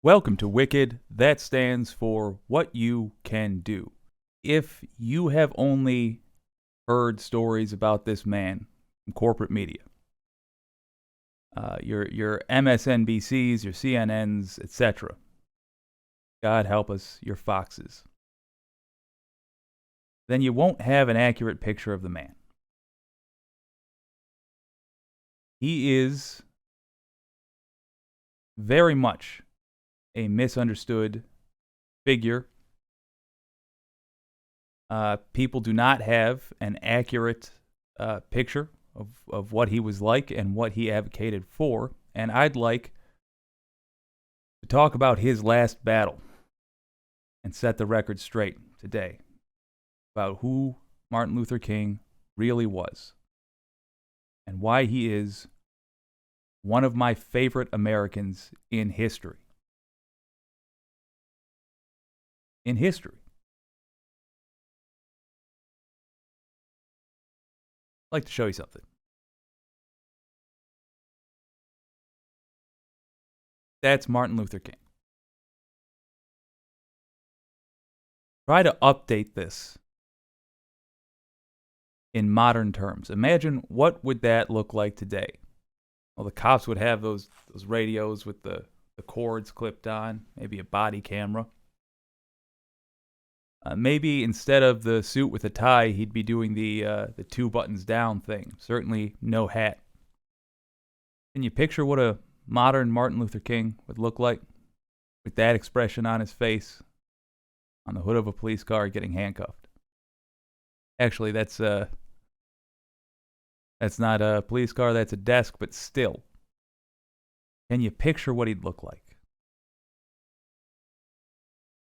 Welcome to Wicked. That stands for What You Can Do. If you have only heard stories about this man from corporate media, your MSNBCs, your CNNs, etc., God help us, your Foxes, then you won't have an accurate picture of the man. He is very much a misunderstood figure. People do not have an accurate picture of what he was like and what he advocated for. And I'd like to talk about his last battle and set the record straight today about who Martin Luther King really was and why he is one of my favorite Americans in history. In history. I'd like to show you something. That's Martin Luther King. Try to update this in modern terms. Imagine what would that look like today. Well, the cops would have those radios with the cords clipped on, maybe a body camera. Maybe instead of the suit with a tie, he'd be doing the two buttons down thing. Certainly no hat. Can you picture what a modern Martin Luther King would look like with that expression on his face on the hood of a police car getting handcuffed? Actually, that's not a police car, that's a desk, but still. Can you picture what he'd look like?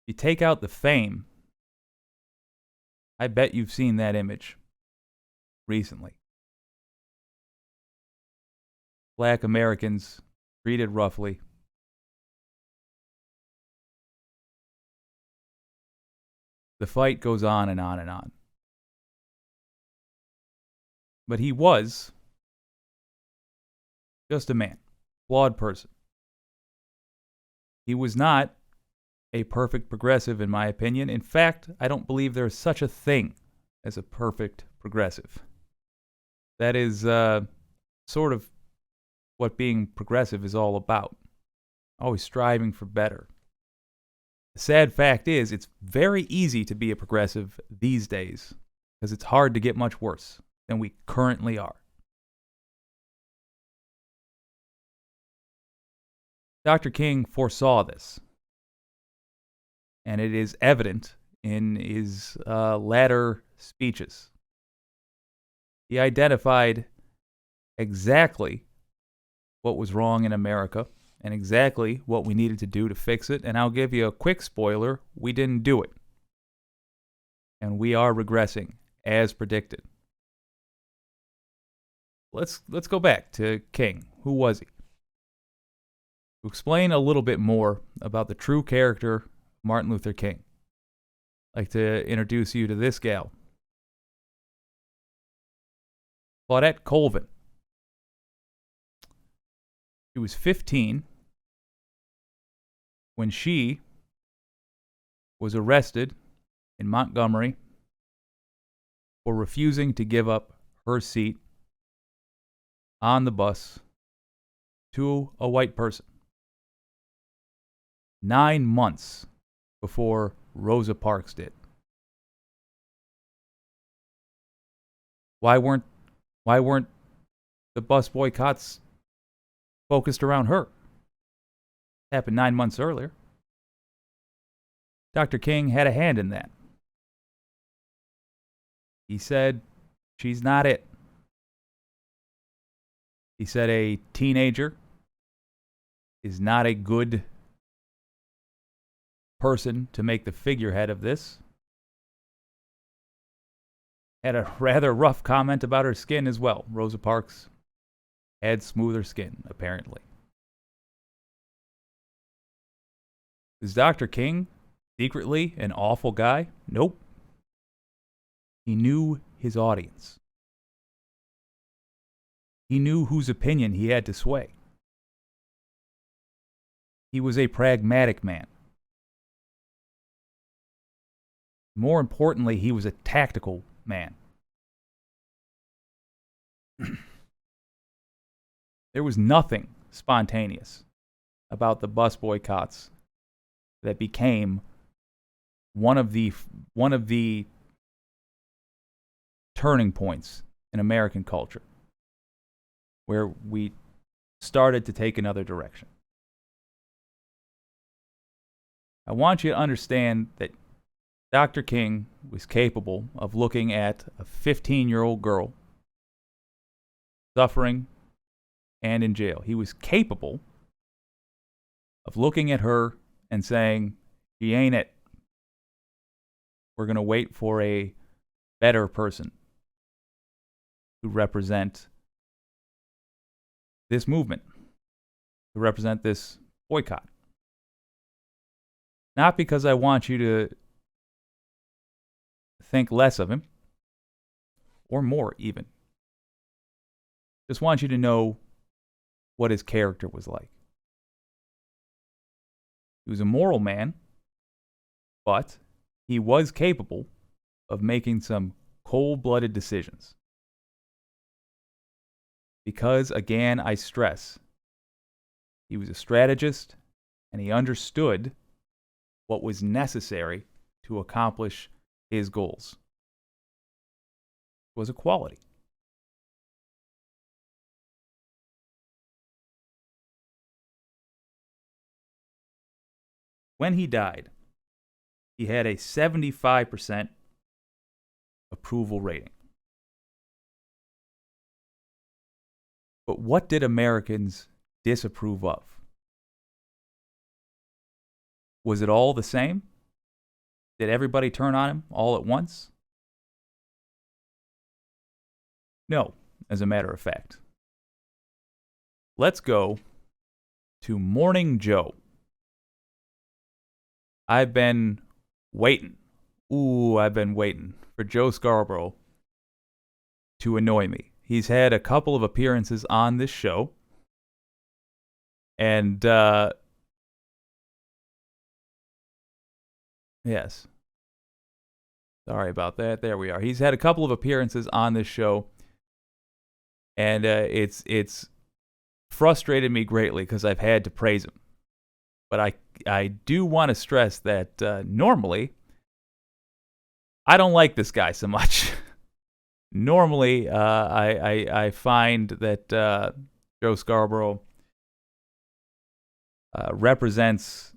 You take out the fame, I bet you've seen that image recently. Black Americans treated roughly. The fight goes on and on and on. But he was just a man, flawed person. He was not a perfect progressive, in my opinion. In fact, I don't believe there is such a thing as a perfect progressive. That is sort of what being progressive is all about. Always striving for better. The sad fact is, it's very easy to be a progressive these days because it's hard to get much worse than we currently are. Dr. King foresaw this, and it is evident in his latter speeches. He identified exactly what was wrong in America and exactly what we needed to do to fix it, and I'll give you a quick spoiler: we didn't do it. And we are regressing, as predicted. Let's go back to King. Who was he? To explain a little bit more about the true character of Martin Luther King, I'd like to introduce you to this gal, Claudette Colvin. She was 15 when she was arrested in Montgomery for refusing to give up her seat on the bus to a white person. 9 months before Rosa Parks did. Why weren't the bus boycotts focused around her? It happened 9 months earlier. Dr. King had a hand in that. He said, she's not it. He said a teenager is not a good person to make the figurehead of this. Had a rather rough comment about her skin as well. Rosa Parks had smoother skin, apparently. Is Dr. King secretly an awful guy? Nope. He knew his audience. He knew whose opinion he had to sway. He was a pragmatic man. More importantly, he was a tactical man. There was nothing spontaneous about the bus boycotts that became one of the turning points in American culture, where we started to take another direction. I want you to understand that Dr. King was capable of looking at a 15-year-old girl suffering and in jail. He was capable of looking at her and saying, she ain't it. We're going to wait for a better person to represent this movement, to represent this boycott. Not because I want you to think less of him, or more even. Just want you to know what his character was like. He was a moral man, but he was capable of making some cold-blooded decisions. Because, again, I stress, he was a strategist, and he understood what was necessary to accomplish his goals. It was a quality. When he died, he had a 75% approval rating. But what did Americans disapprove of? Was it all the same? Did everybody turn on him all at once? No, as a matter of fact. Let's go to Morning Joe. I've been waiting for Joe Scarborough to annoy me. He's had a couple of appearances on this show. And, yes. Sorry about that. There we are. He's had a couple of appearances on this show. And it's frustrated me greatly because I've had to praise him. But I do want to stress that normally, I don't like this guy so much. Normally, I find that Joe Scarborough represents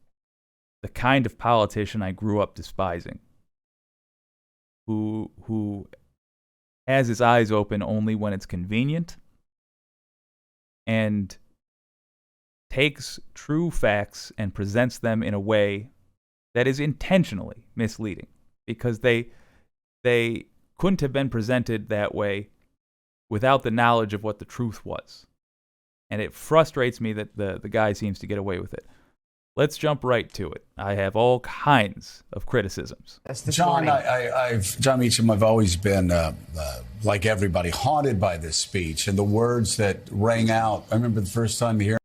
the kind of politician I grew up despising, who has his eyes open only when it's convenient, and takes true facts and presents them in a way that is intentionally misleading, because they couldn't have been presented that way without the knowledge of what the truth was. And it frustrates me that the guy seems to get away with it. Let's jump right to it. I have all kinds of criticisms. John, John Meacham, I've always been, like everybody, haunted by this speech and the words that rang out. I remember the first time hearing.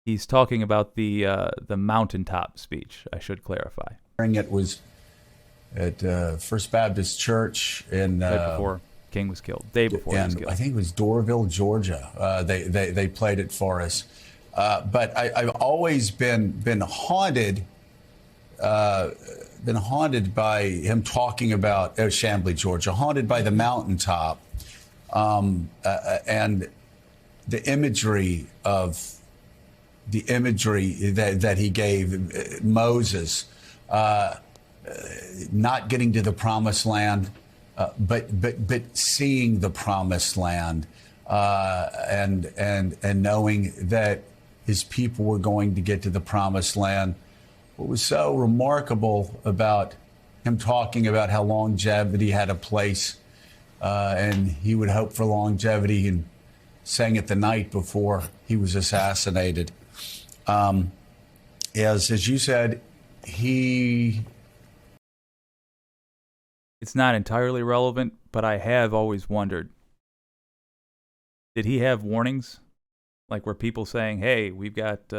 He's talking about the mountaintop speech, I should clarify. It was at First Baptist Church in right before King was killed. Day before he was killed. I think it was Doraville, Georgia. They played it for us. But I've always been haunted. Been haunted by him talking about Chamblee, Georgia. Haunted by the mountaintop, and the imagery that he gave Moses, not getting to the promised land, but seeing the promised land, and knowing that his people were going to get to the promised land. What was so remarkable about him talking about how longevity had a place, and he would hope for longevity, and saying it the night before he was assassinated. As you said, it's not entirely relevant, but I have always wondered, did he have warnings? Like, were people saying, hey, we've got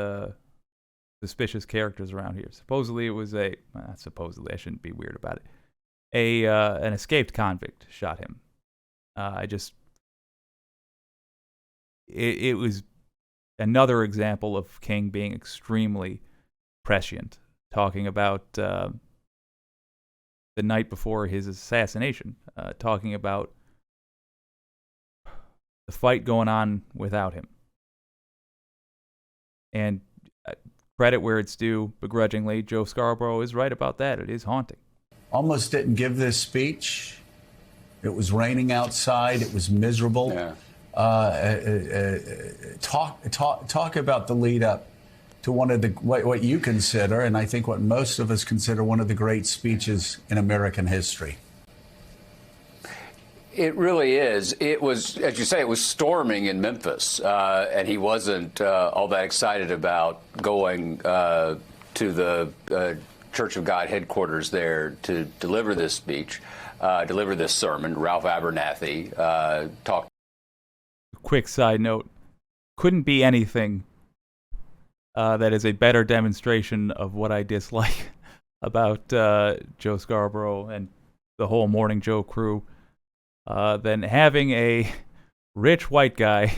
suspicious characters around here. Supposedly it was not supposedly, I shouldn't be weird about it. An escaped convict shot him. It was another example of King being extremely prescient, talking about the night before his assassination, talking about the fight going on without him. And credit where it's due, begrudgingly, Joe Scarborough is right about that. It is haunting. Almost didn't give this speech. It was raining outside. It was miserable. Yeah. Talk about the lead up to one of the what you consider, and I think what most of us consider, one of the great speeches in American history. It really is. It was, as you say, it was storming in Memphis, and he wasn't all that excited about going to the Church of God headquarters there to deliver this speech, deliver this sermon. Ralph Abernathy talked. Quick side note, couldn't be anything that is a better demonstration of what I dislike about Joe Scarborough and the whole Morning Joe crew than having a rich white guy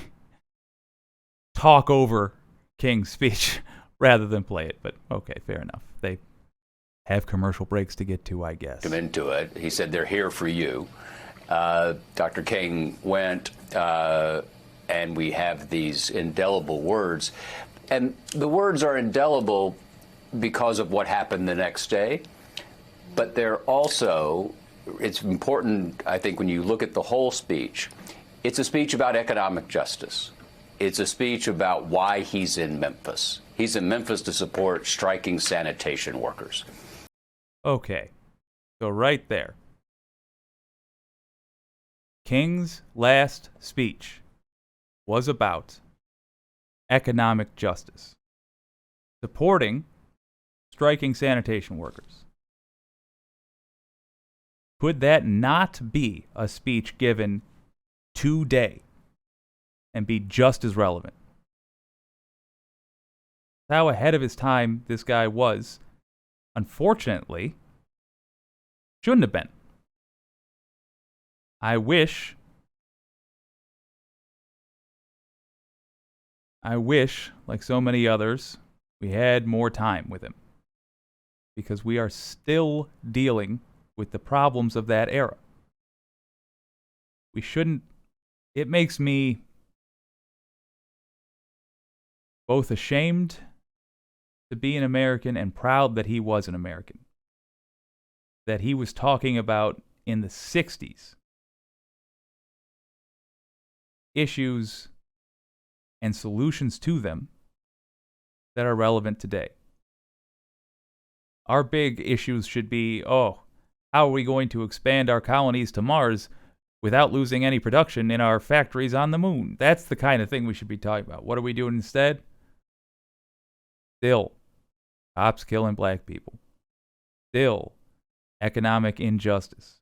talk over King's speech rather than play it. But okay, fair enough. They have commercial breaks to get to, I guess. Him into it. He said, "They're here for you." Dr. King went, and we have these indelible words. And the words are indelible because of what happened the next day. But they're also, it's important, I think, when you look at the whole speech, it's a speech about economic justice. It's a speech about why he's in Memphis. He's in Memphis to support striking sanitation workers. Okay, so right there. King's last speech was about economic justice, supporting striking sanitation workers. Could that not be a speech given today and be just as relevant? How ahead of his time this guy was, unfortunately, shouldn't have been. I wish, like so many others, we had more time with him. Because we are still dealing with the problems of that era. We shouldn't. It makes me both ashamed to be an American and proud that he was an American. That he was talking about in the 60s issues and solutions to them that are relevant today. Our big issues should be, how are we going to expand our colonies to Mars without losing any production in our factories on the moon? That's the kind of thing we should be talking about. What are we doing instead? Still, cops killing black people. Still, economic injustice.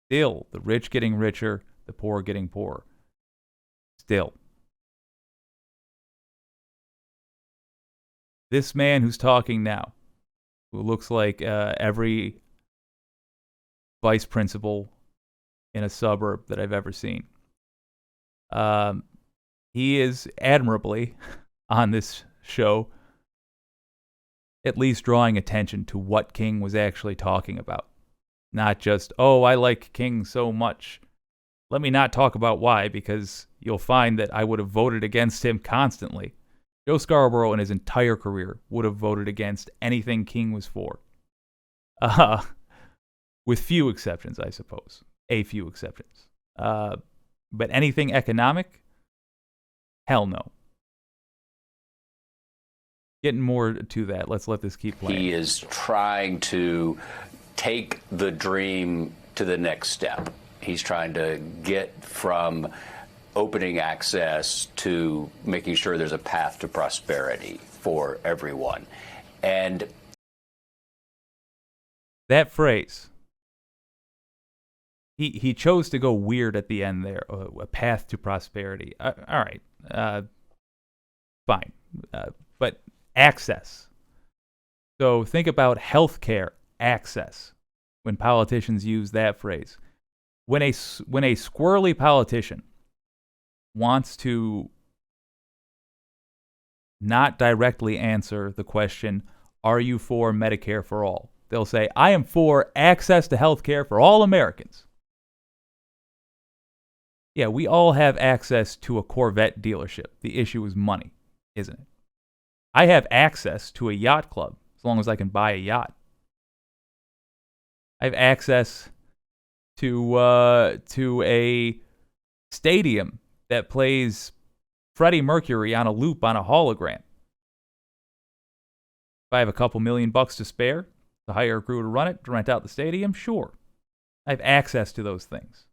Still, the rich getting richer, the poor getting poorer. Still. This man who's talking now, who looks like every vice principal in a suburb that I've ever seen. He is admirably on this show at least drawing attention to what King was actually talking about. Not just, I like King so much. Let me not talk about why, because you'll find that I would have voted against him constantly. Joe Scarborough in his entire career would have voted against anything King was for. With few exceptions, I suppose. A few exceptions. But anything economic? Hell no. Getting more to that. Let's let this keep playing. He is trying to take the dream to the next step. He's trying to get from opening access to making sure there's a path to prosperity for everyone. And that phrase, he chose to go weird at the end there, a path to prosperity. All right, fine. But access. So think about healthcare access when politicians use that phrase. When a squirrely politician wants to not directly answer the question, are you for Medicare for all? They'll say, I am for access to health care for all Americans. Yeah, we all have access to a Corvette dealership. The issue is money, isn't it? I have access to a yacht club as long as I can buy a yacht. I have access to a stadium that plays Freddie Mercury on a loop on a hologram. If I have a couple $1,000,000 to spare to hire a crew to run it, to rent out the stadium, sure. I have access to those things.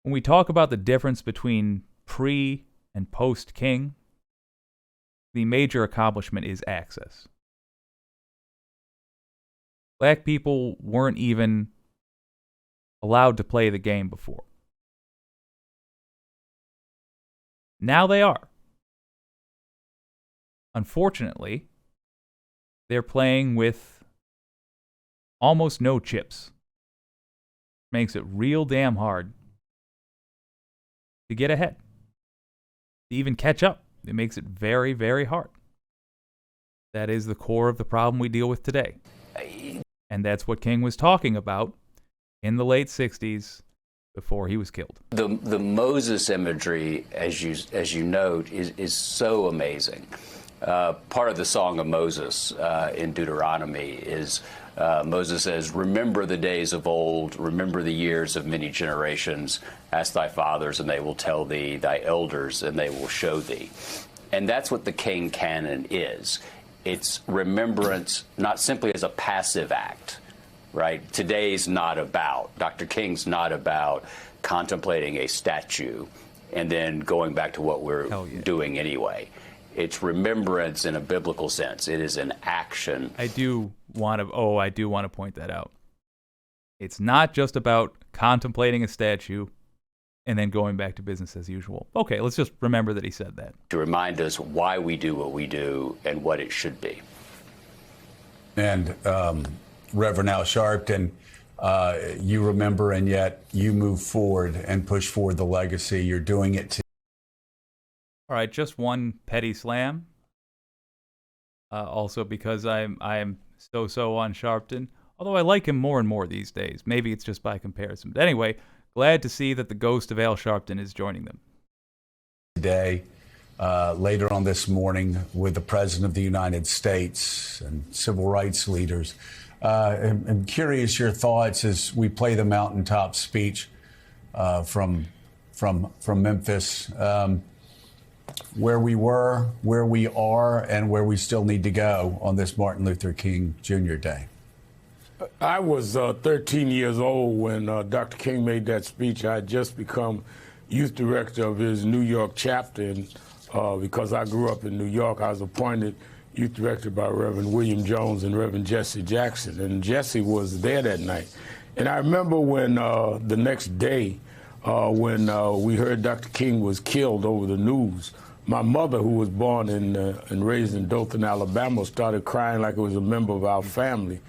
When we talk about the difference between pre and post King, the major accomplishment is access. Black people weren't even allowed to play the game before. Now they are. Unfortunately, they're playing with almost no chips. Makes it real damn hard to get ahead. To even catch up, it makes it very, very hard. That is the core of the problem we deal with today. And that's what King was talking about in the late 60s before he was killed. The Moses imagery, as you note, is so amazing. Part of the Song of Moses in Deuteronomy is Moses says, remember the days of old, remember the years of many generations. Ask thy fathers, and they will tell thee, thy elders, and they will show thee. And that's what the King canon is. It's remembrance, not simply as a passive act, right? Today's not about, Dr. King's not about contemplating a statue and then going back to what we're doing anyway. It's remembrance in a biblical sense. It is an action. I do want to point that out. It's not just about contemplating a statue and then going back to business as usual. Okay, let's just remember that he said that. To remind us why we do what we do and what it should be. And Reverend Al Sharpton, you remember, and yet you move forward and push forward the legacy. You're doing it All right, just one petty slam. Also because I am so on Sharpton, although I like him more and more these days. Maybe it's just by comparison. But anyway, glad to see that the ghost of Al Sharpton is joining them. Today, later on this morning, with the President of the United States and civil rights leaders. I'm curious your thoughts as we play the mountaintop speech from Memphis. Where we were, where we are, and where we still need to go on this Martin Luther King Jr. Day. I was 13 years old when Dr. King made that speech. I had just become youth director of his New York chapter, and because I grew up in New York, I was appointed youth director by Reverend William Jones and Reverend Jesse Jackson, and Jesse was there that night. And I remember when the next day, when we heard Dr. King was killed over the news, my mother, who was born and raised in Dothan, Alabama, started crying like it was a member of our family.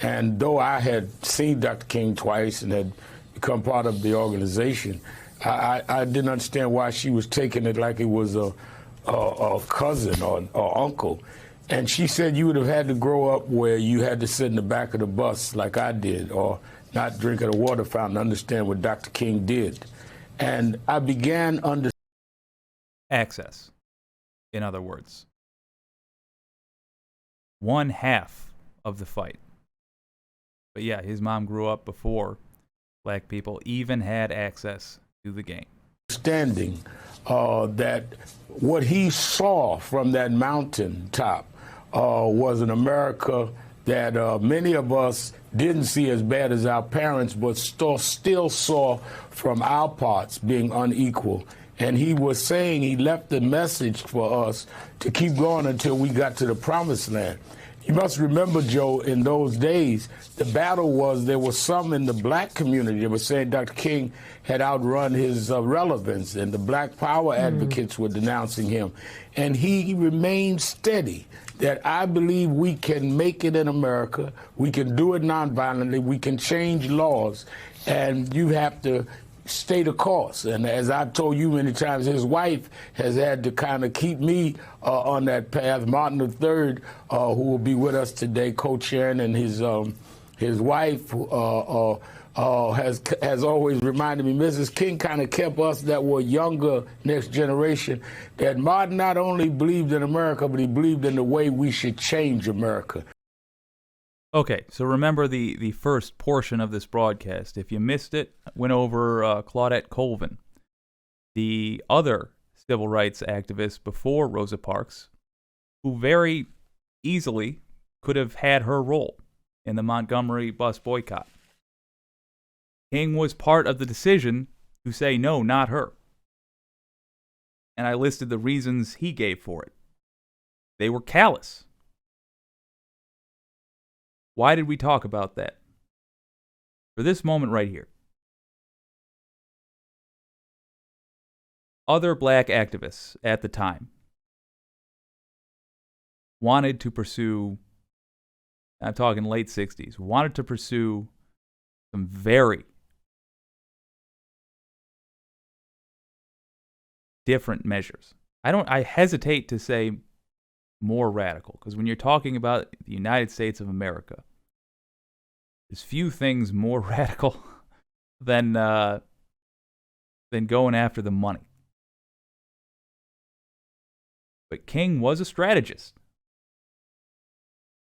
And though I had seen Dr. King twice and had become part of the organization, I didn't understand why she was taking it like it was a cousin or uncle. And she said you would have had to grow up where you had to sit in the back of the bus like I did, or not drink at a water fountain, understand what Dr. King did. And I began understanding. Access, in other words. One half of the fight. But yeah, his mom grew up before black people even had access to the game. Understanding that what he saw from that mountaintop was an America that many of us didn't see as bad as our parents, but still saw from our parts being unequal. And he was saying he left the message for us to keep going until we got to the promised land. You must remember, Joe, in those days, the battle was there was some in the black community that were saying Dr. King had outrun his relevance, and the black power advocates were denouncing him. And he remained steady that I believe we can make it in America. We can do it nonviolently. We can change laws. And you have to stay the course. And as I've told you many times, his wife has had to kind of keep me on that path. Martin III, who will be with us today, co-chairing, and his wife has always reminded me, Mrs. King kind of kept us that were younger, next generation, that Martin not only believed in America, but he believed in the way we should change America. Okay, so remember the first portion of this broadcast. If you missed it, went over Claudette Colvin, the other civil rights activist before Rosa Parks, who very easily could have had her role in the Montgomery bus boycott. King was part of the decision to say no, not her. And I listed the reasons he gave for it. They were callous. Why did we talk about that? For this moment right here. Other black activists at the time wanted to pursue, I'm talking late 60s, wanted to pursue some very different measures. I hesitate to say more radical, because when you're talking about the United States of America, there's few things more radical than going after the money. But King was a strategist.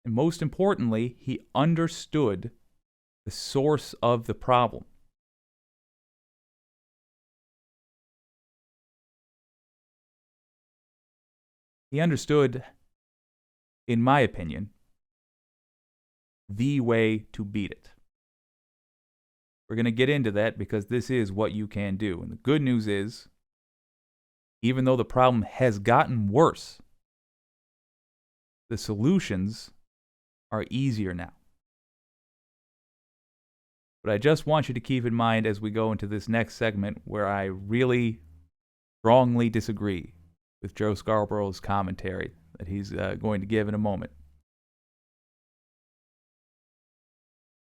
And most importantly, he understood the source of the problem. He understood, in my opinion, the way to beat it. We're going to get into that because this is what you can do. And the good news is, even though the problem has gotten worse, the solutions are easier now. But I just want you to keep in mind as we go into this next segment where I really strongly disagree with Joe Scarborough's commentary that he's going to give in a moment.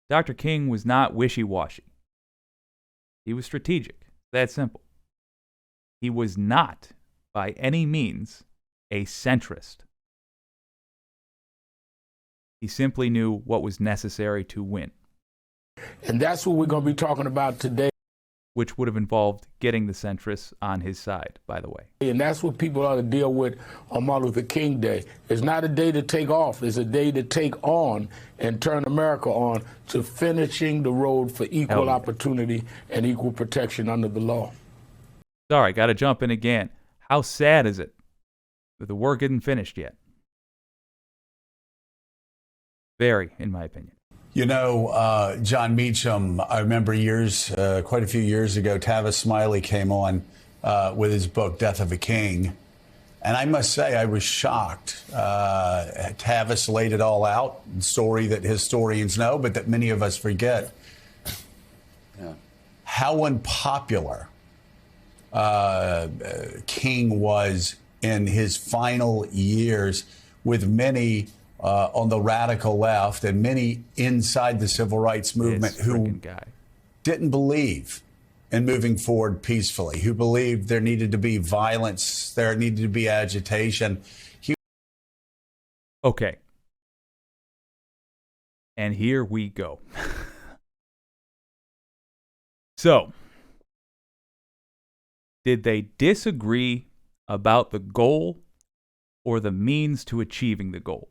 Dr. King was not wishy-washy. He was strategic. That simple. He was not, by any means, a centrist. He simply knew what was necessary to win. And that's what we're going to be talking about today. Which would have involved getting the centrists on his side, by the way. And that's what people ought to deal with on Martin Luther King Day. It's not a day to take off. It's a day to take on and turn America on to finishing the road for equal opportunity and equal protection under the law. Sorry, got to jump in again. How sad is it that the work isn't finished yet? Very, in my opinion. You know, John Meacham, I remember quite a few years ago, Tavis Smiley came on with his book, Death of a King. And I must say, I was shocked. Tavis laid it all out, a story that historians know, but that many of us forget. Yeah. How unpopular King was in his final years with many on the radical left and many inside the civil rights movement who didn't believe in moving forward peacefully, who believed there needed to be violence, there needed to be agitation. Okay. And here we go. So, did they disagree about the goal or the means to achieving the goal?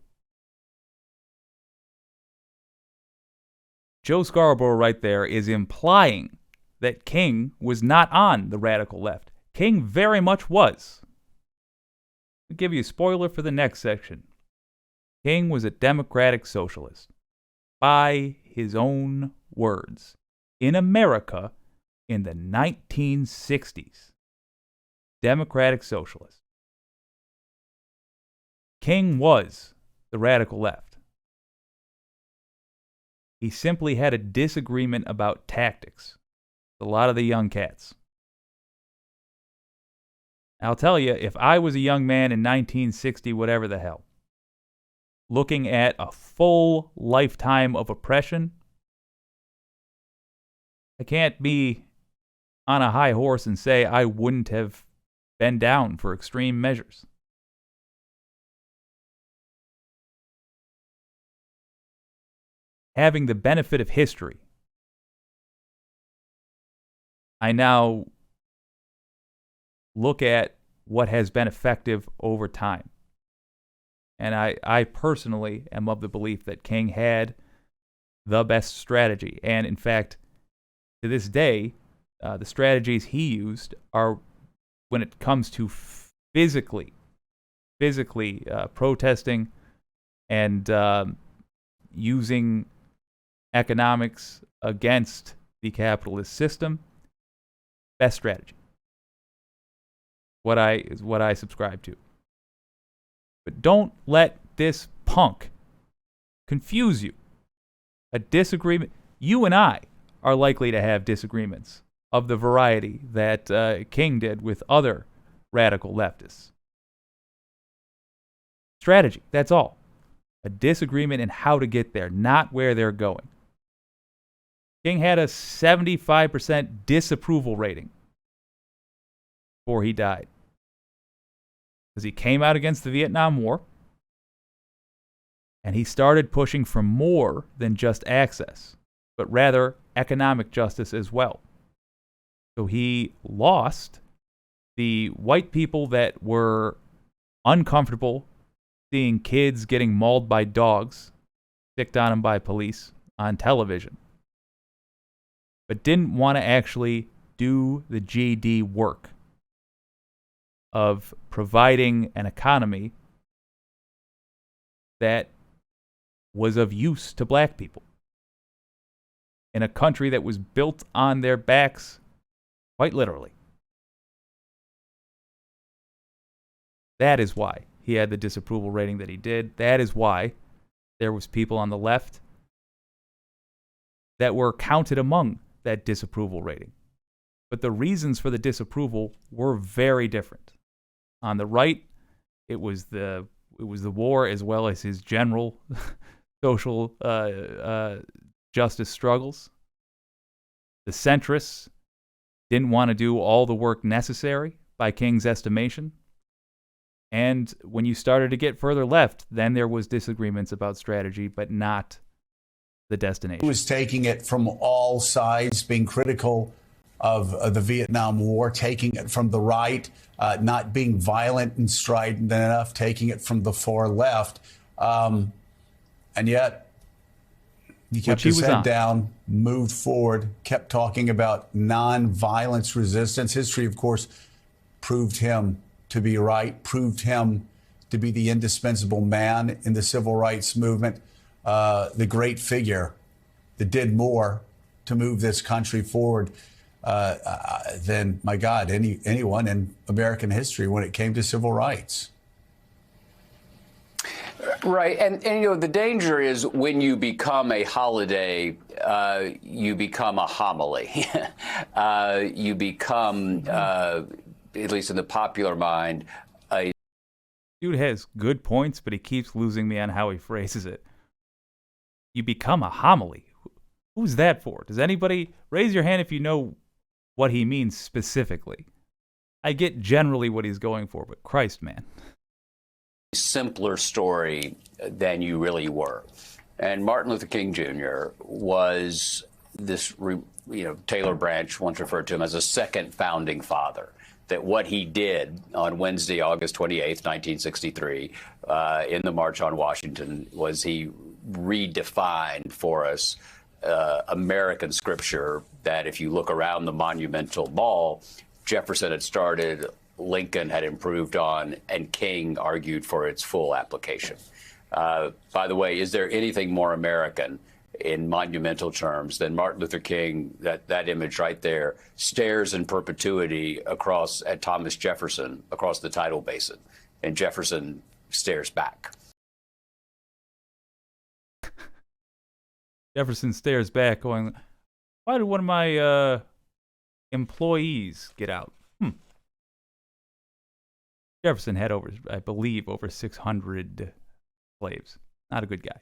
Joe Scarborough right there is implying that King was not on the radical left. King very much was. I'll give you a spoiler for the next section. King was a democratic socialist, by his own words, in America in the 1960s. democratic socialist. King was the radical left. He simply had a disagreement about tactics with a lot of the young cats. I'll tell you, if I was a young man in 1960, whatever the hell, looking at a full lifetime of oppression, I can't be on a high horse and say I wouldn't have been down for extreme measures. Having the benefit of history, I now look at what has been effective over time. And I personally am of the belief that King had the best strategy. And in fact, to this day, the strategies he used are, when it comes to physically protesting and using economics against the capitalist system, best strategy. What I subscribe to. But don't let this punk confuse you. A disagreement, you and I are likely to have disagreements of the variety that King did with other radical leftists. Strategy, that's all. A disagreement in how to get there, not where they're going. King had a 75% disapproval rating before he died, because he came out against the Vietnam War, and he started pushing for more than just access, but rather economic justice as well. So he lost the white people that were uncomfortable seeing kids getting mauled by dogs, sticked on them by police on television, but didn't want to actually do the GD work of providing an economy that was of use to black people in a country that was built on their backs, quite literally. That is why he had the disapproval rating that he did. That is why there was people on the left that were counted among that disapproval rating. But the reasons for the disapproval were very different. On the right, it was the war as well as his general social justice struggles. The centrists didn't want to do all the work necessary by King's estimation. And when you started to get further left, then there was disagreements about strategy, but not the destination. He was taking it from all sides, being critical of the Vietnam War, taking it from the right, not being violent and strident enough, taking it from the far left. And yet, he kept his head down, moved forward, kept talking about nonviolence resistance. History, of course, proved him to be right, proved him to be the indispensable man in the civil rights movement, the great figure that did more to move this country forward than, my God, anyone in American history when it came to civil rights. Right. And you know, the danger is when you become a holiday, you become a homily. You become, at least in the popular mind, a... Dude has good points, but he keeps losing me on how he phrases it. You become a homily. Who's that for? Does anybody raise your hand if you know what he means specifically? I get generally what he's going for, but Christ, man. Simpler story than you really were. And Martin Luther King Jr. was this, Taylor Branch once referred to him as a second founding father. That what he did on Wednesday, August 28th, 1963, in the March on Washington, was he redefined for us American scripture that if you look around the Monumental Mall, Jefferson had started, Lincoln had improved on, and King argued for its full application. By the way, is there anything more American in monumental terms, then Martin Luther King, that image right there, stares in perpetuity across at Thomas Jefferson across the tidal basin, and Jefferson stares back. Jefferson stares back, going, "Why did one of my employees get out?" Jefferson had I believe, over 600 slaves. Not a good guy.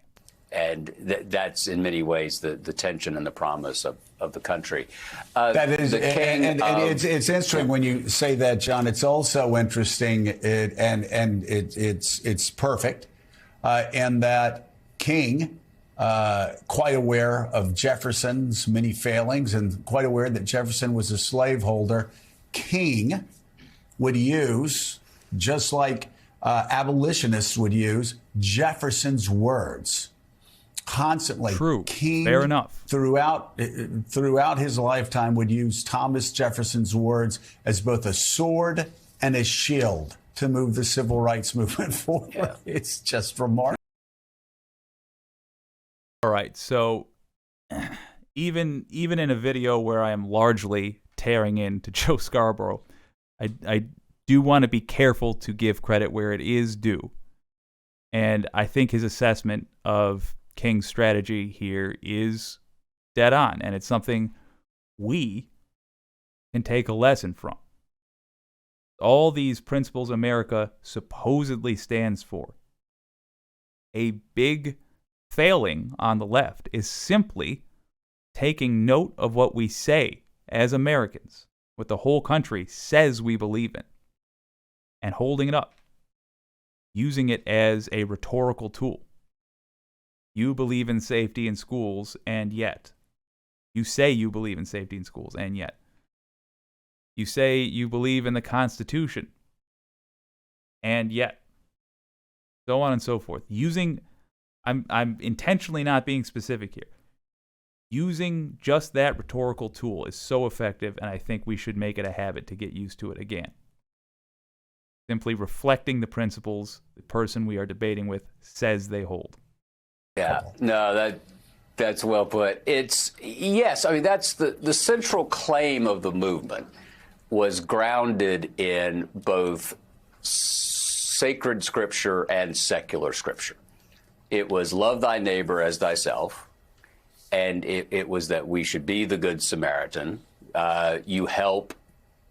And that's in many ways the tension and the promise of the country. That is, and it's interesting when you say that, John. It's also interesting, it's perfect, and that King, quite aware of Jefferson's many failings and quite aware that Jefferson was a slaveholder, King would use, just like abolitionists would use, Jefferson's words constantly. True. King, fair enough. Throughout his lifetime, would use Thomas Jefferson's words as both a sword and a shield to move the civil rights movement forward. Yeah. It's just remarkable. All right, so even in a video where I am largely tearing into Joe Scarborough, I do want to be careful to give credit where it is due. And I think his assessment of King's strategy here is dead on, and it's something we can take a lesson from. All these principles America supposedly stands for. A big failing on the left is simply taking note of what we say as Americans, what the whole country says we believe in, and holding it up, using it as a rhetorical tool. You believe in safety in schools, and yet. You say you believe in safety in schools, and yet. You say you believe in the Constitution, and yet. So on and so forth. I'm intentionally not being specific here. Using just that rhetorical tool is so effective, and I think we should make it a habit to get used to it again. Simply reflecting the principles the person we are debating with says they hold. Yeah, no, that's well put. Yes, I mean, that's the central claim of the movement was grounded in both sacred scripture and secular scripture. It was love thy neighbor as thyself, and it was that we should be the good Samaritan. You help,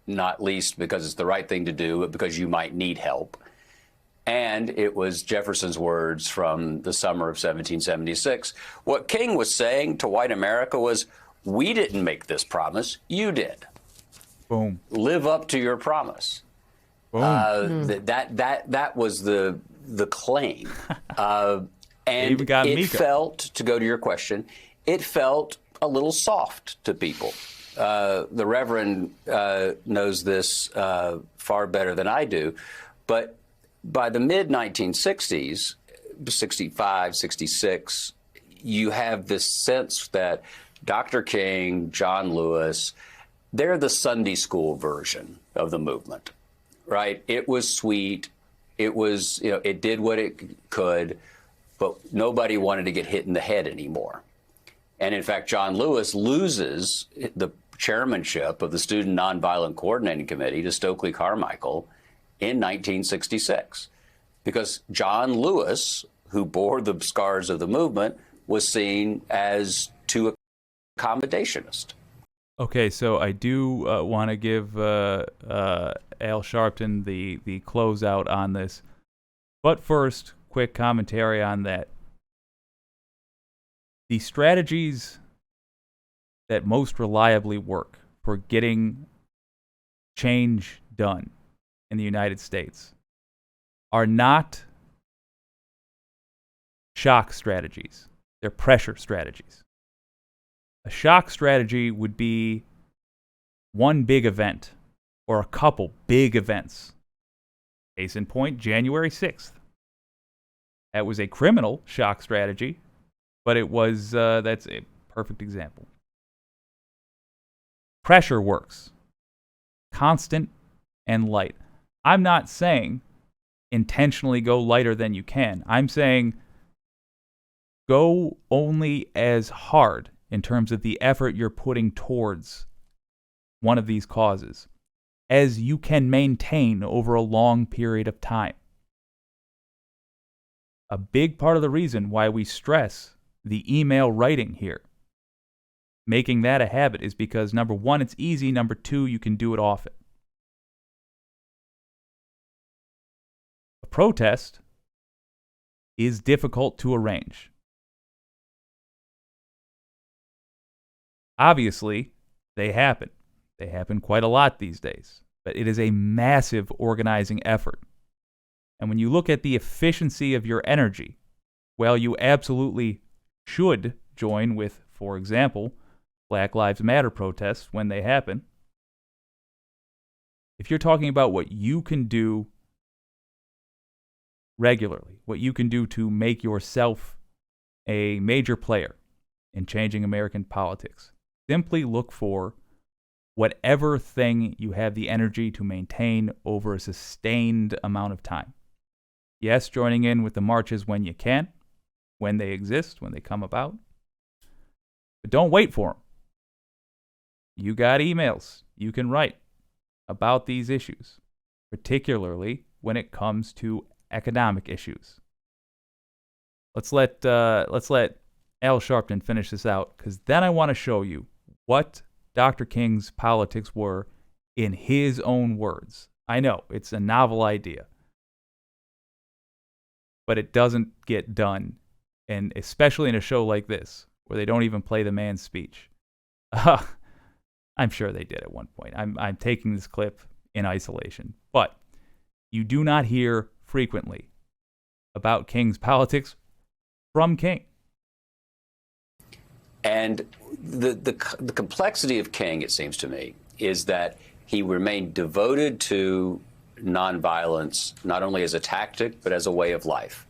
not least because it's the right thing to do, but because you might need help. And it was Jefferson's words from the summer of 1776. What King was saying to white America was, we didn't make this promise, you did. Boom. Live up to your promise. Boom. That was the claim. And it felt, to go to your question, it felt a little soft to people. The Reverend knows this far better than I do, but by the mid-1960s, 65, 66, you have this sense that Dr. King, John Lewis, they're the Sunday school version of the movement, right? It was sweet. It was, it did what it could, but nobody wanted to get hit in the head anymore. And in fact, John Lewis loses the chairmanship of the Student Nonviolent Coordinating Committee to Stokely Carmichael in 1966, because John Lewis, who bore the scars of the movement, was seen as too accommodationist. Okay, so I do want to give Al Sharpton the closeout on this. But first, quick commentary on that. The strategies that most reliably work for getting change done in the United States are not shock strategies. They're pressure strategies. A shock strategy would be one big event or a couple big events. Case in point, January 6th. That was a criminal shock strategy, but it was, that's a perfect example. Pressure works. Constant and light. I'm not saying intentionally go lighter than you can. I'm saying go only as hard in terms of the effort you're putting towards one of these causes as you can maintain over a long period of time. A big part of the reason why we stress the email writing here, making that a habit, is because number one, it's easy. Number two, you can do it often. A protest is difficult to arrange. Obviously, they happen. They happen quite a lot these days. But it is a massive organizing effort. And when you look at the efficiency of your energy, well, you absolutely should join with, for example, Black Lives Matter protests when they happen. If you're talking about what you can do regularly, what you can do to make yourself a major player in changing American politics, simply look for whatever thing you have the energy to maintain over a sustained amount of time. Yes, joining in with the marches when you can, when they exist, when they come about. But don't wait for them. You got emails you can write about these issues, particularly when it comes to economic issues. Let's let Al Sharpton finish this out, because then I want to show you what Dr. King's politics were in his own words. I know, it's a novel idea, but it doesn't get done, and especially in a show like this, where they don't even play the man's speech. I'm sure they did at one point. I'm taking this clip in isolation, but you do not hear frequently about King's politics from King. And the complexity of King, it seems to me, is that he remained devoted to nonviolence, not only as a tactic, but as a way of life.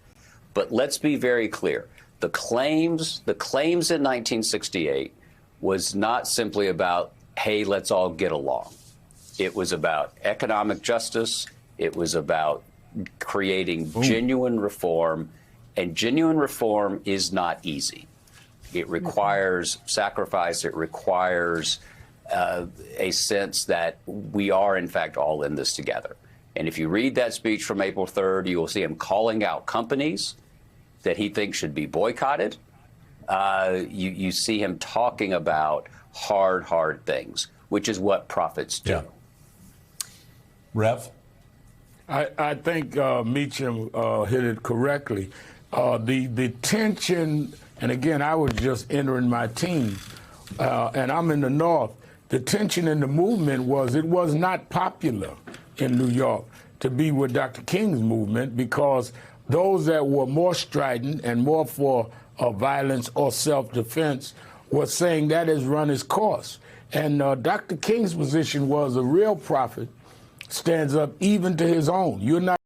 But let's be very clear. The claims in 1968 was not simply about, hey, let's all get along. It was about economic justice. It was about creating genuine reform. And genuine reform is not easy. It requires sacrifice. It requires a sense that we are, in fact, all in this together. And if you read that speech from April 3rd, you will see him calling out companies that he thinks should be boycotted. You see him talking about hard things, which is what prophets do. Yeah. Rev? I think Meacham hit it correctly. The tension, and again, I was just entering my team, and I'm in the North. The tension in the movement was it was not popular in New York to be with Dr. King's movement, because those that were more strident and more for violence or self-defense were saying that has run its course. And Dr. King's position was a real prophet stands up even to his own. You're not.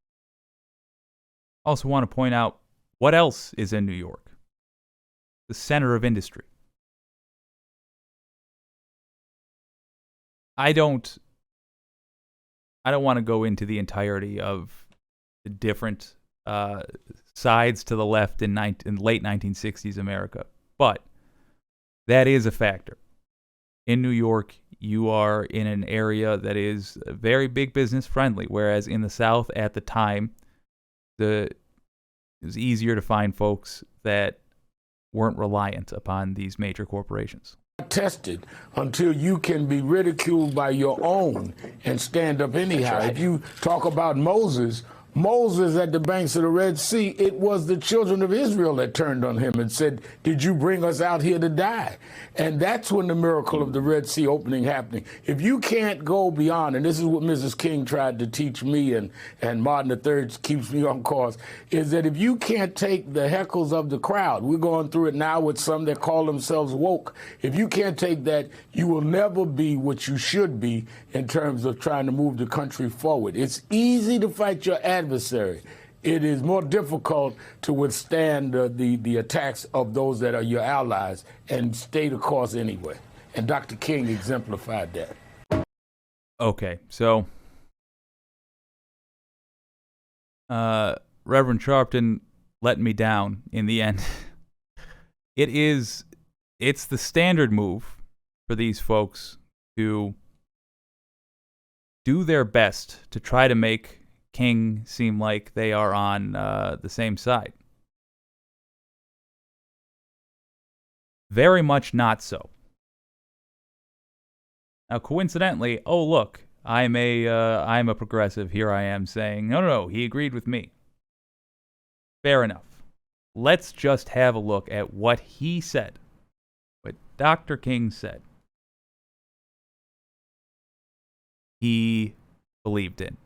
Also want to point out what else is in New York. The center of industry. I don't want to go into the entirety of the different sides to the left in late 1960s America, but that is a factor. In New York, you are in an area that is very big business friendly, whereas in the South at the time, it was easier to find folks that weren't reliant upon these major corporations. Tested until you can be ridiculed by your own and stand up anyhow. Right. If you talk about Moses at the banks of the Red Sea, it was the children of Israel that turned on him and said, did you bring us out here to die? And that's when the miracle of the Red Sea opening happening. If you can't go beyond, and this is what Mrs. King tried to teach me, and Martin III keeps me on course, is that if you can't take the heckles of the crowd, we're going through it now with some that call themselves woke. If you can't take that, you will never be what you should be in terms of trying to move the country forward. It's easy to fight your adversary. It is more difficult to withstand the attacks of those that are your allies and stay the course anyway. And Dr. King exemplified that. Okay, so Reverend Sharpton let me down in the end. it's the standard move for these folks to do their best to try to make King seem like they are on the same side. Very much not so. Now, coincidentally, oh look, I'm a progressive. Here I am saying, no, he agreed with me. Fair enough. Let's just have a look at what he said, what Dr. King said he believed in.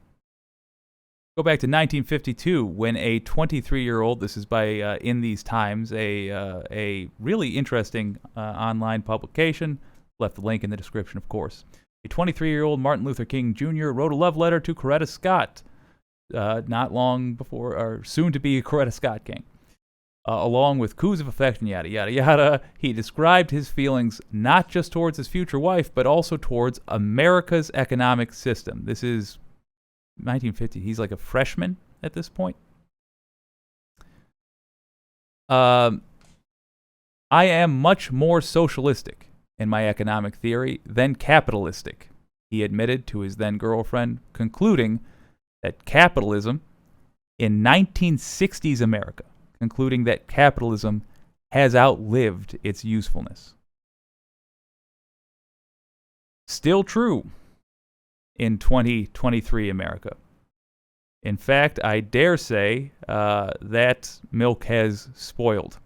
Go back to 1952 when a 23-year-old, this is by In These Times, a really interesting online publication, left the link in the description, of course. A 23-year-old Martin Luther King Jr. wrote a love letter to Coretta Scott, not long before, or soon to be Coretta Scott King. Along with coups of affection, yada, yada, yada. He described his feelings not just towards his future wife, but also towards America's economic system. This is 1950. He's like a freshman at this point. I am much more socialistic in my economic theory than capitalistic, he admitted to his then-girlfriend, concluding that capitalism in 1960s America, concluding that capitalism has outlived its usefulness. Still true in 2023 America. In fact, I dare say that milk has spoiled.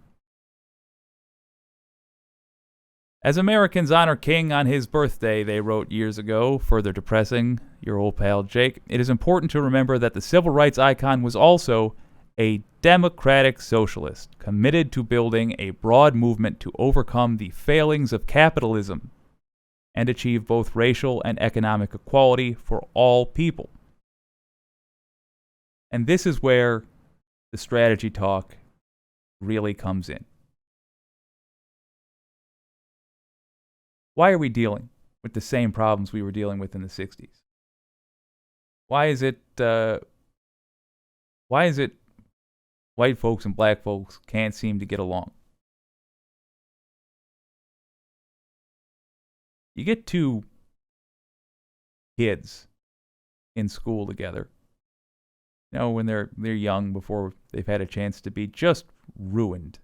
As Americans honor King on his birthday, they wrote years ago, further depressing your old pal Jake, it is important to remember that the civil rights icon was also a democratic socialist, committed to building a broad movement to overcome the failings of capitalism and achieve both racial and economic equality for all people. And this is where the strategy talk really comes in. Why are we dealing with the same problems we were dealing with in the 60s? Why is it white folks and black folks can't seem to get along? You get two kids in school together, when they're young, before they've had a chance to be just ruined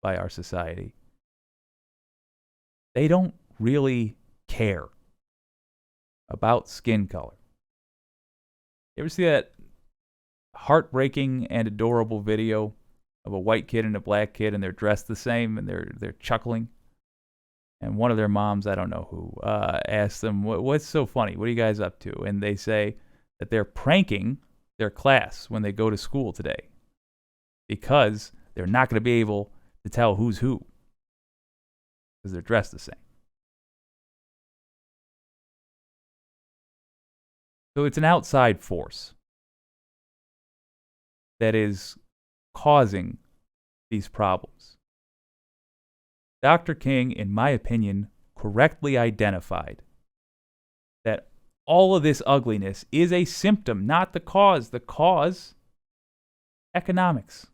by our society. They don't really care about skin color. You ever see that heartbreaking and adorable video of a white kid and a black kid, and they're dressed the same and they're chuckling? And one of their moms, I don't know who, asks them, what's so funny? What are you guys up to? And they say that they're pranking their class when they go to school today because they're not going to be able to tell who's who because they're dressed the same. So it's an outside force that is causing these problems. Dr. King, in my opinion, correctly identified that all of this ugliness is a symptom, not the cause. The cause, economics.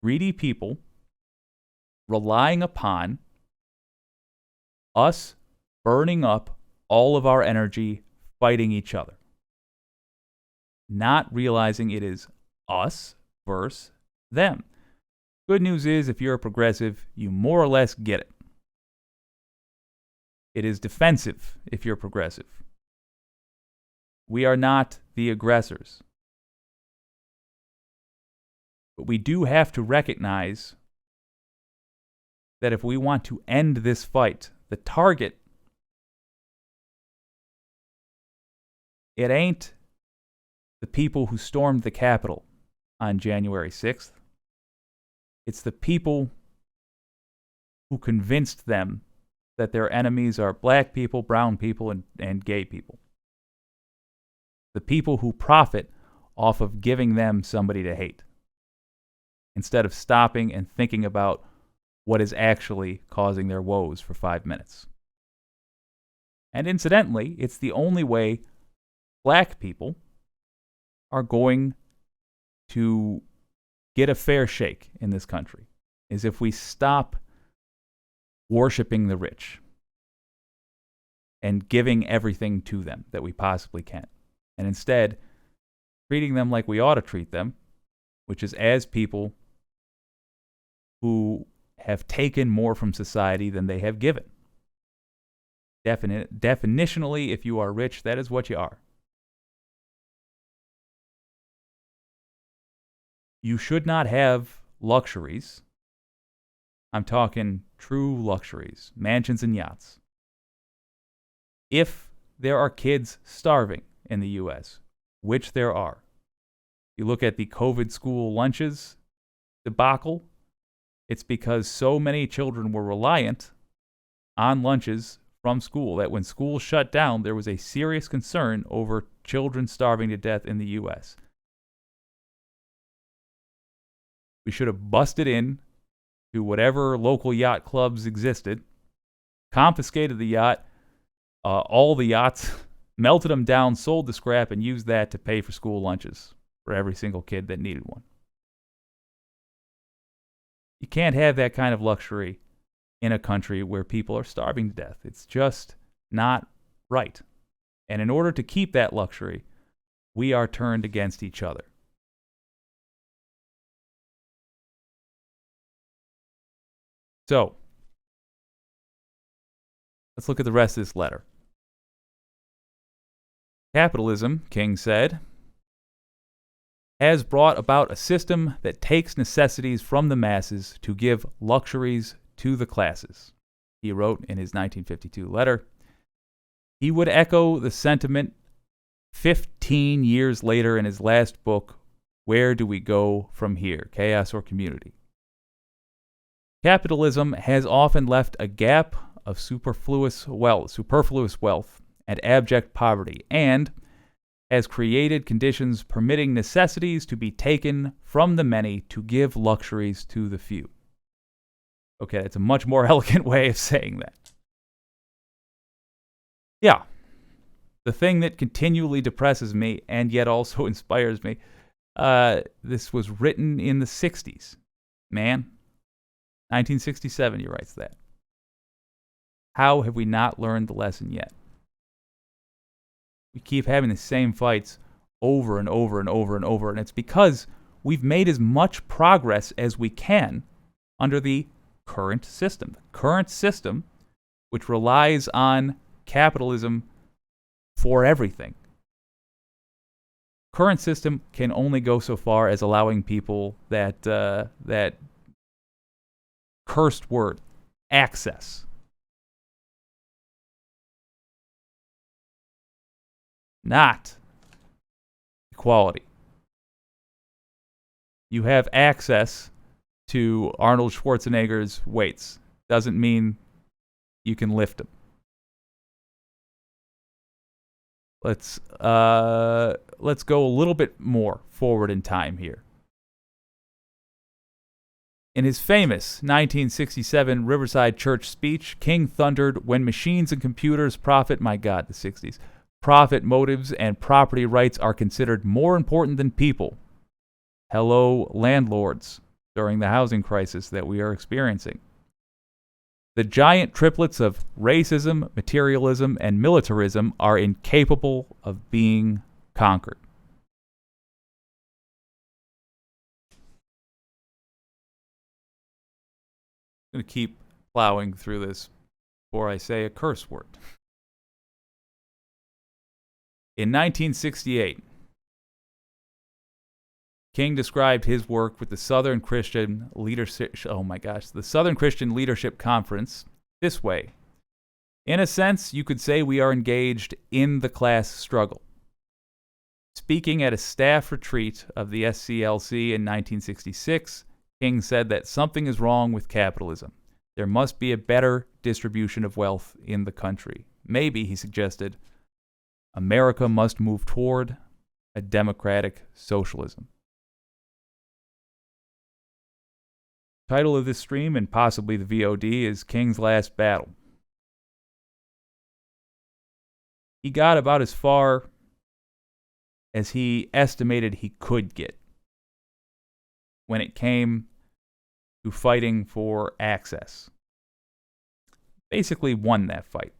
Greedy people relying upon us burning up all of our energy fighting each other, not realizing it is us versus them. Good news is, if you're a progressive, you more or less get it. It is defensive if you're progressive. We are not the aggressors. But we do have to recognize that if we want to end this fight, the target, it ain't the people who stormed the Capitol on January 6th. It's the people who convinced them that their enemies are black people, brown people, and gay people. The people who profit off of giving them somebody to hate, instead of stopping and thinking about what is actually causing their woes for 5 minutes. And incidentally, it's the only way black people are going to get a fair shake in this country is if we stop worshiping the rich and giving everything to them that we possibly can, and instead treating them like we ought to treat them, which is as people who have taken more from society than they have given. Definitionally, if you are rich, that is what you are. You should not have luxuries. I'm talking true luxuries, mansions and yachts. If there are kids starving in the U.S., which there are, you look at the COVID school lunches debacle, it's because so many children were reliant on lunches from school that when school shut down, there was a serious concern over children starving to death in the U.S. We should have busted in to whatever local yacht clubs existed, confiscated the yacht, all the yachts, melted them down, sold the scrap, and used that to pay for school lunches for every single kid that needed one. You can't have that kind of luxury in a country where people are starving to death. It's just not right. And in order to keep that luxury, we are turned against each other. So, let's look at the rest of this letter. Capitalism, King said, has brought about a system that takes necessities from the masses to give luxuries to the classes, he wrote in his 1952 letter. He would echo the sentiment 15 years later in his last book, Where Do We Go From Here? Chaos or Community? Capitalism has often left a gap of superfluous wealth and abject poverty, and has created conditions permitting necessities to be taken from the many to give luxuries to the few. Okay, that's a much more elegant way of saying that. Yeah, the thing that continually depresses me and yet also inspires me, this was written in the 60s. Man, 1967, he writes that. How have we not learned the lesson yet? We keep having the same fights over and over and over and over, and it's because we've made as much progress as we can under the current system. The current system, which relies on capitalism for everything. Current system can only go so far as allowing people that cursed word, access. Not equality. You have access to Arnold Schwarzenegger's weights. Doesn't mean you can lift them. Let's go a little bit more forward in time here. In his famous 1967 Riverside Church speech, King thundered, "When machines and computers profit," my God, the 60s, "profit motives and property rights are considered more important than people. Hello, landlords," during the housing crisis that we are experiencing. The giant triplets of racism, materialism, and militarism are incapable of being conquered. I'm going to keep plowing through this before I say a curse word. In 1968, King described his work with the Southern Christian Leadership, the Southern Christian Leadership Conference this way. In a sense, you could say we are engaged in the class struggle. Speaking at a staff retreat of the SCLC in 1966, King said that something is wrong with capitalism. There must be a better distribution of wealth in the country. Maybe, he suggested, America must move toward a democratic socialism. Title of this stream, and possibly the VOD, is King's Last Battle. He got about as far as he estimated he could get. when it came to fighting for access. Basically won that fight,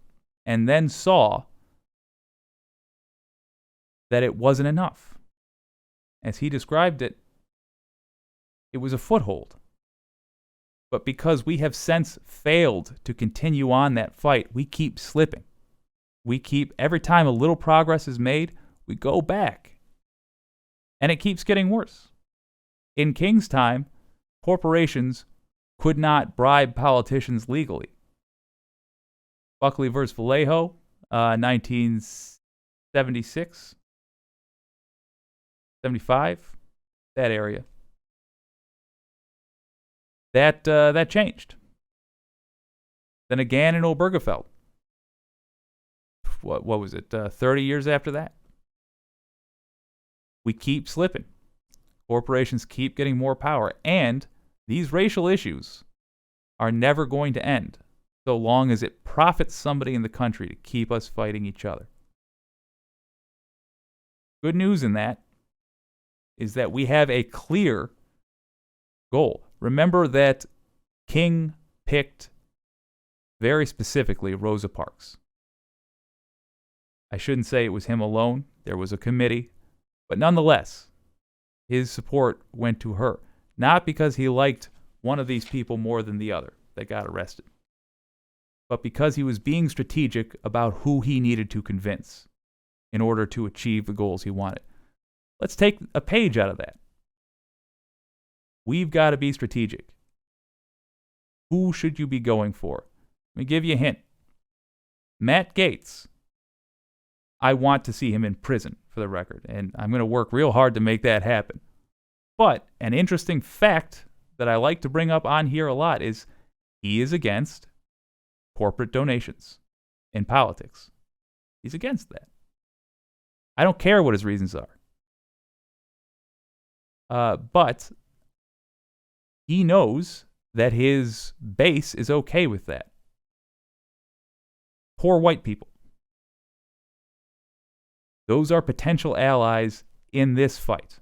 and then saw that it wasn't enough. As he described it, it was a foothold. But because we have since failed to continue on that fight, we keep slipping. Every time a little progress is made, we go back. And it keeps getting worse. In King's time, corporations could not bribe politicians legally. Buckley versus Vallejo, 1976, 75, that area. That changed. Then again in Obergefell. What was it? 30 years after that. We keep slipping. Corporations keep getting more power, and these racial issues are never going to end so long as it profits somebody in the country to keep us fighting each other. Good news in that is that we have a clear goal. Remember that King picked very specifically Rosa Parks. I shouldn't say it was him alone. There was a committee. But nonetheless, his support went to her. Not because he liked one of these people more than the other that got arrested, but because he was being strategic about who he needed to convince in order to achieve the goals he wanted. Let's take a page out of that. We've got to be strategic. Who should you be going for? Let me give you a hint. Matt Gaetz. I want to see him in prison, for the record, and I'm going to work real hard to make that happen. But an interesting fact that I like to bring up on here a lot is he is against corporate donations in politics. He's against that. I don't care what his reasons are. But he knows that his base is okay with that. Poor white people. Those are potential allies in this fight.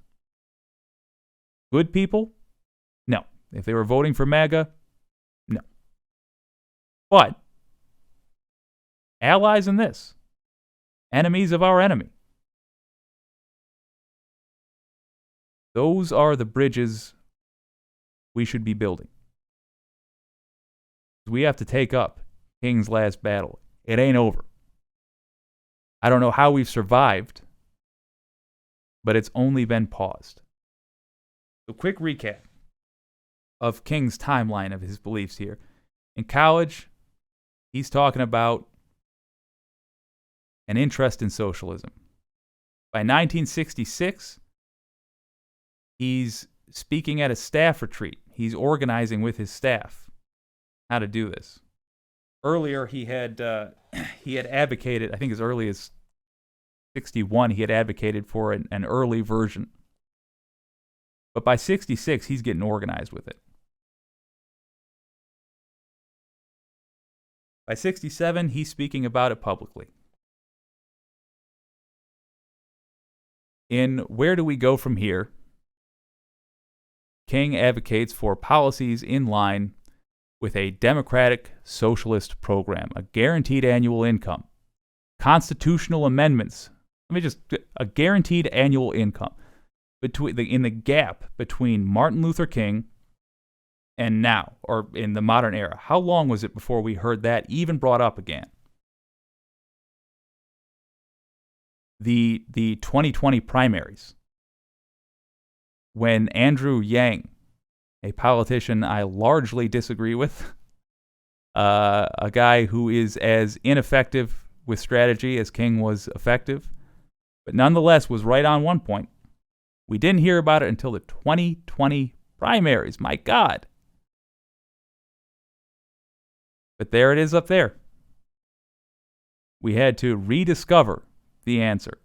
Good people? No. If they were voting for MAGA? No. But allies in this. Enemies of our enemy. Those are the bridges we should be building. We have to take up King's last battle. It ain't over. I don't know how we've survived, but it's only been paused. So quick recap of King's timeline of his beliefs here. In college, he's talking about an interest in socialism. By 1966, he's speaking at a staff retreat. He's organizing with his staff how to do this. Earlier, he had advocated, I think as early as 61, he had advocated for an early version. But by 66, he's getting organized with it. By 67, he's speaking about it publicly. In Where Do We Go From Here, King advocates for policies in line with a democratic socialist program, a guaranteed annual income, constitutional amendments. A guaranteed annual income in the gap between Martin Luther King and now, or in the modern era. How long was it before we heard that even brought up again? The 2020 primaries, when Andrew Yang, a politician I largely disagree with, a guy who is as ineffective with strategy as King was effective, but nonetheless was right on one point. We didn't hear about it until the 2020 primaries. My God. But there it is up there. We had to rediscover the answer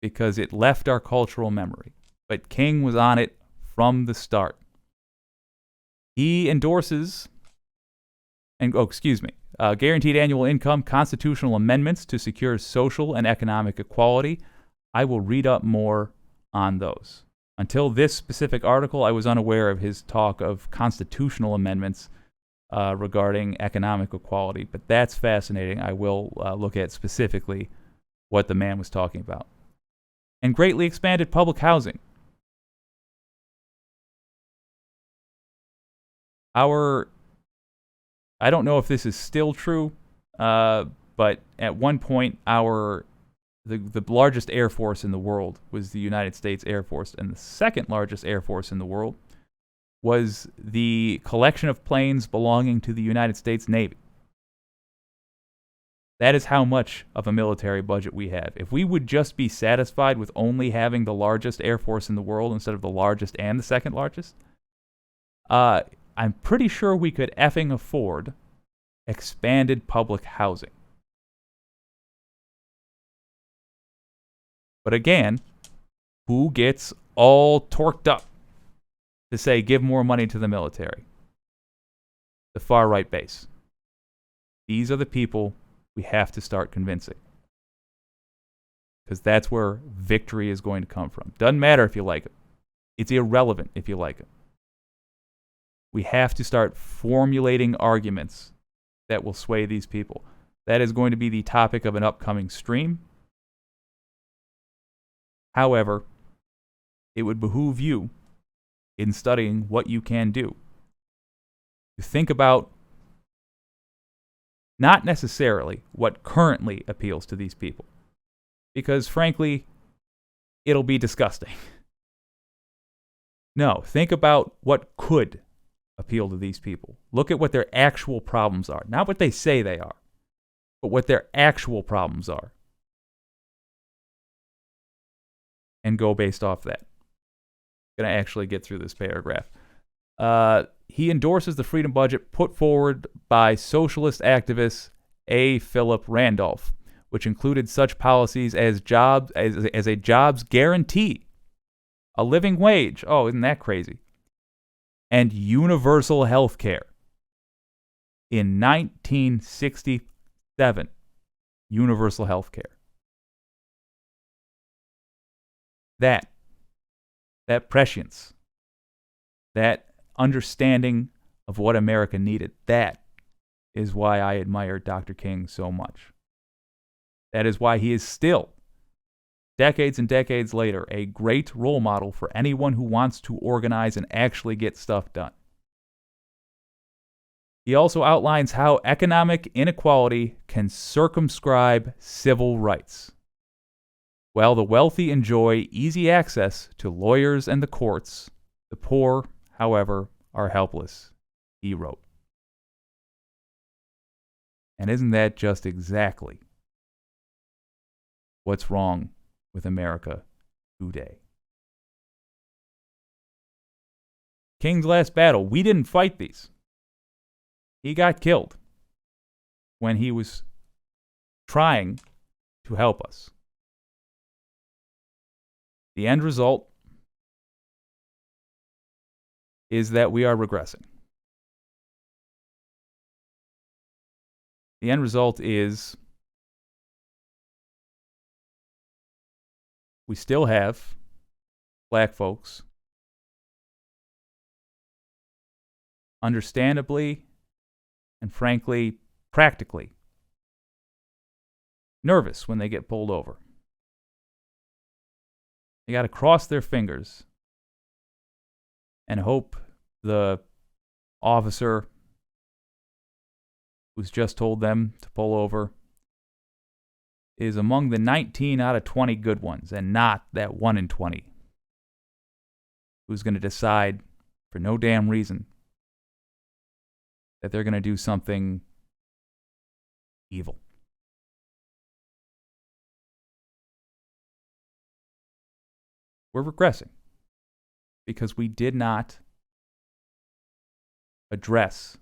because it left our cultural memory. But King was on it from the start. He endorses, guaranteed annual income, constitutional amendments to secure social and economic equality. I will read up more on those. Until this specific article, I was unaware of his talk of constitutional amendments regarding economic equality. But that's fascinating. I will look at specifically what the man was talking about. And greatly expanded public housing. I don't know if this is still true, but at one point, the largest air force in the world was the United States Air Force, and the second largest air force in the world was the collection of planes belonging to the United States Navy. That is how much of a military budget we have. If we would just be satisfied with only having the largest air force in the world instead of the largest and the second largest, I'm pretty sure we could effing afford expanded public housing. But again, who gets all torqued up to say give more money to the military? The far right base. These are the people we have to start convincing. Because that's where victory is going to come from. Doesn't matter if you like it. It's irrelevant if you like it. We have to start formulating arguments that will sway these people. That is going to be the topic of an upcoming stream. However, it would behoove you, in studying what you can do, to think about not necessarily what currently appeals to these people, because frankly, it'll be disgusting. No, think about what could appeal to these people. Look at what their actual problems are, not what they say they are, but what their actual problems are. And go based off that. I'm going to actually get through this paragraph. He endorses the freedom budget put forward by socialist activist A. Philip Randolph, which included such policies as as a jobs guarantee, a living wage. Oh, isn't that crazy? And universal health care. In 1967, universal health care. That prescience, that understanding of what America needed, that is why I admire Dr. King so much. That is why he is still, decades and decades later, a great role model for anyone who wants to organize and actually get stuff done. He also outlines how economic inequality can circumscribe civil rights. While the wealthy enjoy easy access to lawyers and the courts, the poor, however, are helpless, he wrote. And isn't that just exactly what's wrong with America today? King's last battle, we didn't fight these. He got killed when he was trying to help us. The end result is that we are regressing. The end result is we still have black folks, understandably and frankly, practically, nervous when they get pulled over. They got to cross their fingers and hope the officer who's just told them to pull over is among the 19 out of 20 good ones and not that 1 in 20 who's going to decide for no damn reason that they're going to do something evil. We're regressing because we did not address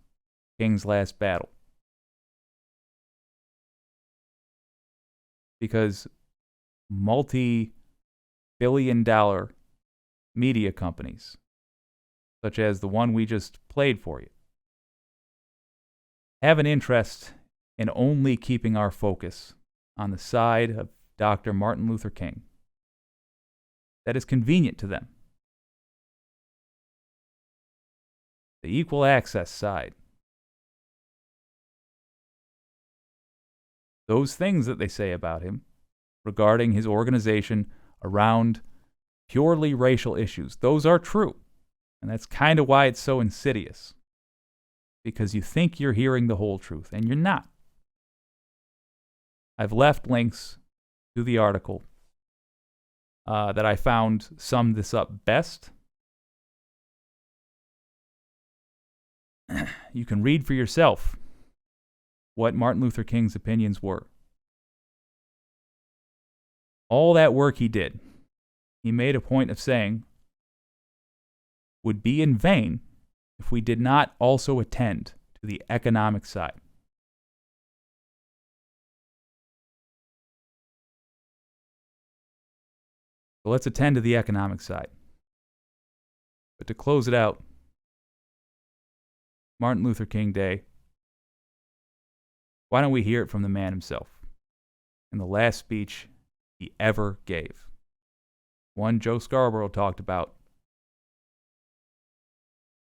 King's last battle. Because multi-billion-dollar media companies, such as the one we just played for you, have an interest in only keeping our focus on the side of Dr. Martin Luther King that is convenient to them. the equal access side. Those things that they say about him regarding his organization around purely racial issues, those are true. And that's kind of why it's so insidious. Because you think you're hearing the whole truth, and you're not. I've left links to the article that I found summed this up best. You can read for yourself what Martin Luther King's opinions were. All that work he did, he made a point of saying, would be in vain if we did not also attend to the economic side. So let's attend to the economic side. But to close it out, Martin Luther King Day, why don't we hear it from the man himself in the last speech he ever gave? One Joe Scarborough talked about,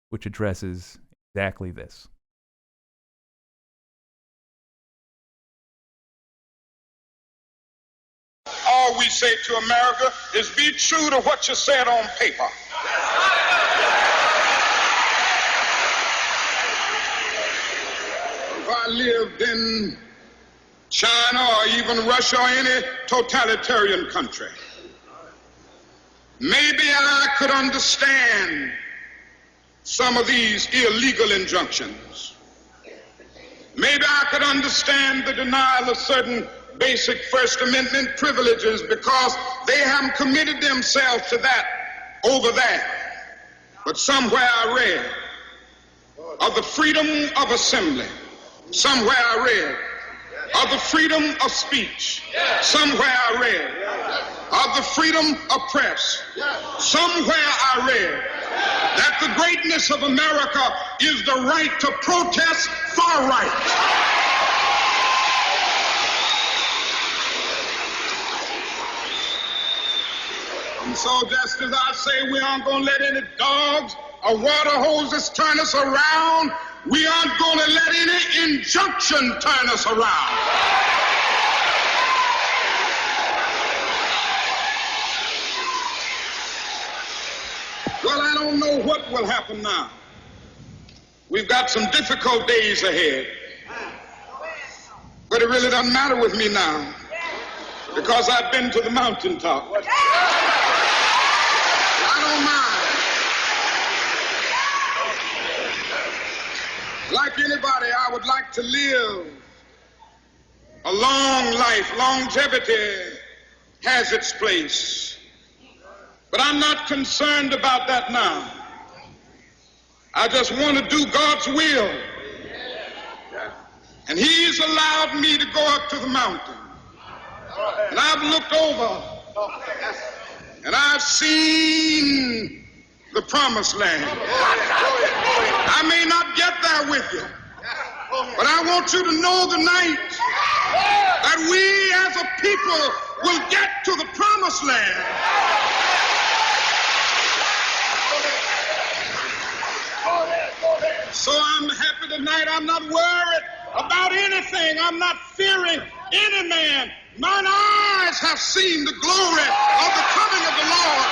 which addresses exactly this. All we say to America is be true to what you said on paper. If I lived in China or even Russia or any totalitarian country, maybe I could understand some of these illegal injunctions. Maybe I could understand the denial of certain basic First Amendment privileges because they haven't committed themselves to that over there. But somewhere I read of the freedom of assembly. Somewhere I read of the freedom of speech. Somewhere I read of the freedom of press. Somewhere I read that the greatness of America is the right to protest far right. And so just as I say we aren't going to let any dogs or water hoses turn us around, we aren't going to let any injunction turn us around. Well, I don't know what will happen now. We've got some difficult days ahead. But it really doesn't matter with me now because I've been to the mountaintop. I don't mind. Like anybody, I would like to live a long life. Longevity has its place. But I'm not concerned about that now. I just want to do God's will. And He's allowed me to go up to the mountain. And I've looked over and I've seen the promised land. I may not get there with you, but I want you to know tonight that we as a people will get to the promised land. So I'm happy tonight. I'm not worried about anything. I'm not fearing any man. Mine eyes have seen the glory of the coming of the Lord.